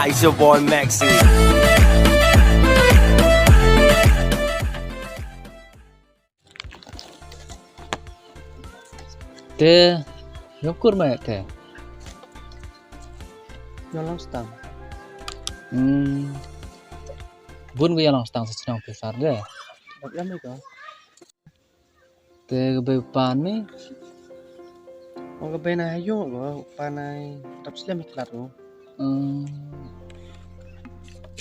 It's your boy Maxi. Te yokur mai te. Nyolong stang. Bun gue yang stang sesenang besar deh. Tapi lama itu. Te bepan mi. Oh kebena ayo lo panai tapi selalu miklat lo.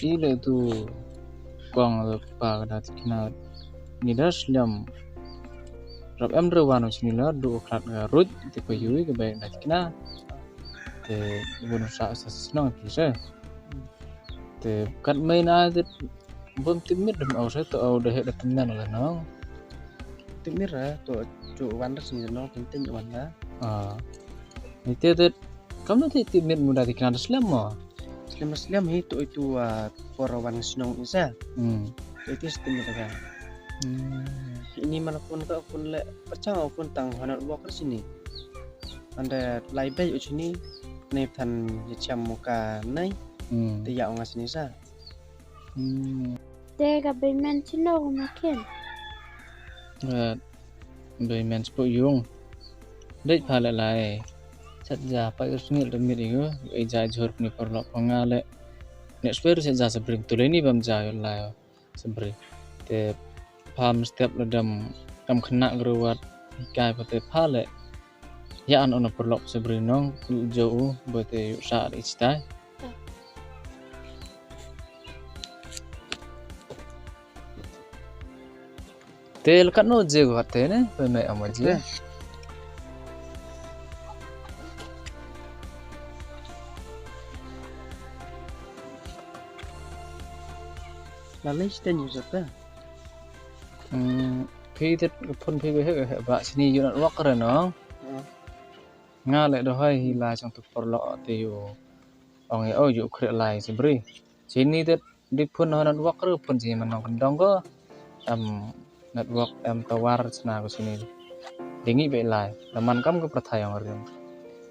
Ile tu kuang pa kada kina nidas lam. Rap em rewan usnila du klat garut te koyui ke baik dat kina. Te bun sa sesenang bisa. Te kat main aja bom timit dem au saya tu au dah dah tenan lah nong. Timir lah tu cu wanda sini no penting wanda. Itu tu kamu tu timit muda dikenal Islam mo. Islam itu perawan senong isa. Itu timir kan. Ini manapun kau pun le percaya pun tang hanat walker sini. Anda laibai u sini nei tan yacham muka nai. Tiyak orang sini sa. Tega bemen sino makin. Bemen sepuluh yung. Dek pala lai. Saja pak usnil demir itu. Ijai jor ni perlok pengale. Nek sper saja sebring tu ni bam jai lai sebring. Te pam setiap ledam kam kena geruat ikai pate pale. Ya an ono perlok sebring nong jauh bote yuk saat istai. Te lekat no je ko te ne pemai amaji. Lalu stand user ta. Phi tet pun phi be ba sini yu nak wak re no. Nga le do hai hila trong tu perlo te yu. Ong ya yu kre lai sebri. Sini tet di pun nak wak re pun si manong kendong ko. Network tawar sena ko sini. Dingi be lai. Laman kam ko prathai ang rim.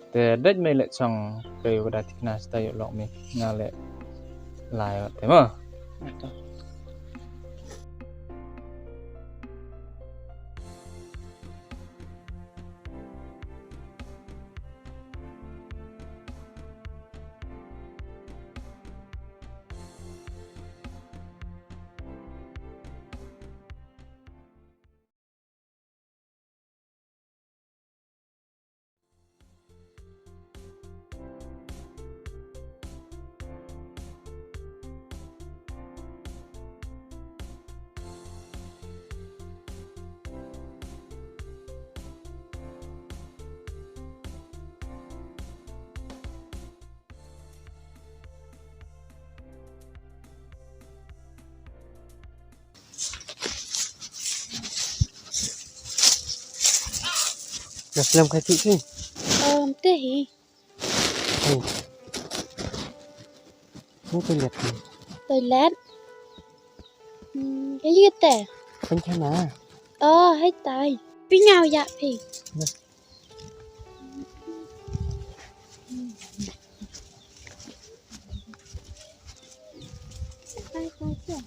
Te dej me le chong ke yu da tikna sta yu lok mi. Nga le lai te mo. Islam kai tu sih. Tehi. Ni toilet ni. Toilet. Cái gì thế? Bencana. Hay tài. Pi nhau dạ phi. Hai tài chứ.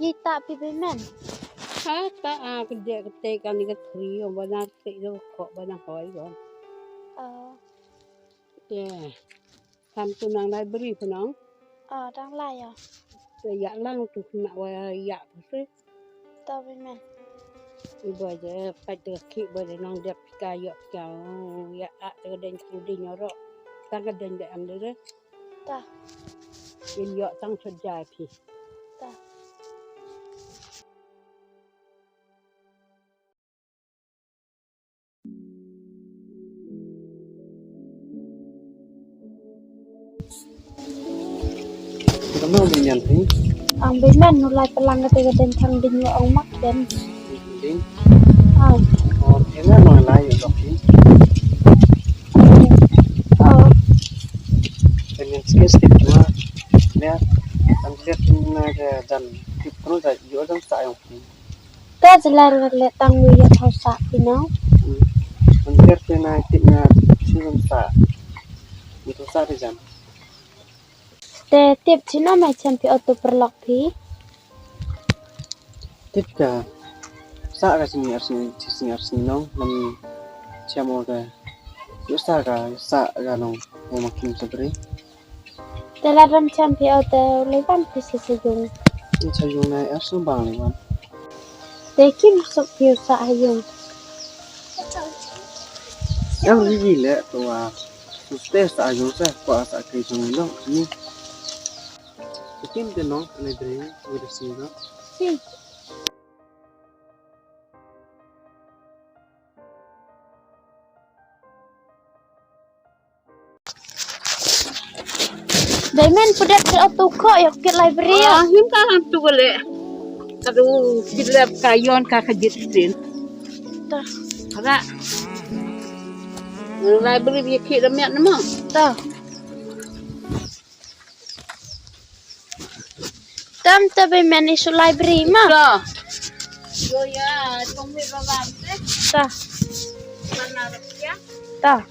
Gì tạ pi bemen? Ta kerja ketika ni ketri, banyak tu kok banyak koi kan. Tham tu nang library penang. Đang lại à? Ya lang tu nak ya tu. Tao bemen. Ibu aja pada kik pada nang dia kaya kau ya ada dan kudi nyorok. Tak ada dan ambil deh. Ta. Ini ya tang sejak pi. Ta. Kamu minyan ni. Ang bemen nulai pelang ketika dan thang dinyo ang mak dan. Ding. Oh, Ini no lai yo dok ni. Dengan skip cuma lihat lihat na dan tip terus aja yo dong sa yo. Ka jalan le tang wi ya thausa pino. Hampir kena tiknya silam sa. Itu sa di jam. Te tip chino mai champi auto perlok pi. Tipka sa ka sini arsini nong nam siamo ka. Yo sa ka nong mo makin sabri. Te la ram champi auto le ban pi se yung. Ini sayung na arsu bang lewan. Te kim sok piu sa yung. Yang gila tua. Suste sa ayung sa kwa sa kay jong nong ni. Kim de nong le dre with singa. Si. Diamond pudat auto ko yok ke library. Him ka hantu gole. Kadu silap kayon ka kajitin. Tah. Ada. Library bi ki ramyak nama. Tah. Tam tabe man isu library ma. Da. Yo ya, tunggu babam teh. Tah. Mana ya? Tah.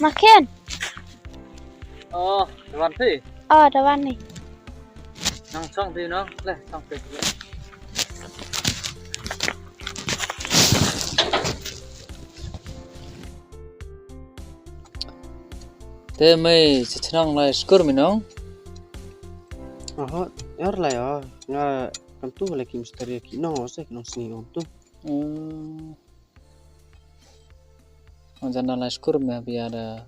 Makin. Oh, dewan ti. Oh, dawan ni. Nang song ti nong, le song ti. Te mai chhnang lai skur mi nong. Aha, yar la ya. Nga kantu lagi misteri ki nong ose nong sini om tu. Jangan lai skur mi biada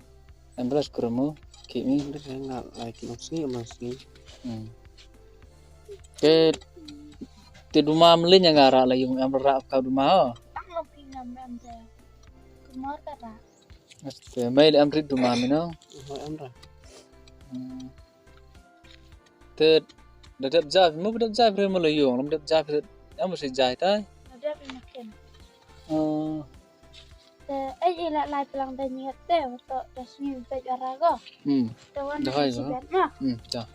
emblas kurmu kimi. Dia nga lagi nong sini om sini. Ke ti duma mli nya ngara la yung amra ka duma. Ang loping nam de. Kumar kata. Este mai le amri duma mi nong. Aha, amra. Te dadat jab mu dadat jab re mo la yung lam dadat jab am si jai tai. Ada makin. Te ila lai pelang de nyet te untuk dasmi pe arago. Te wan Dah hai si go. bet ma. Ja.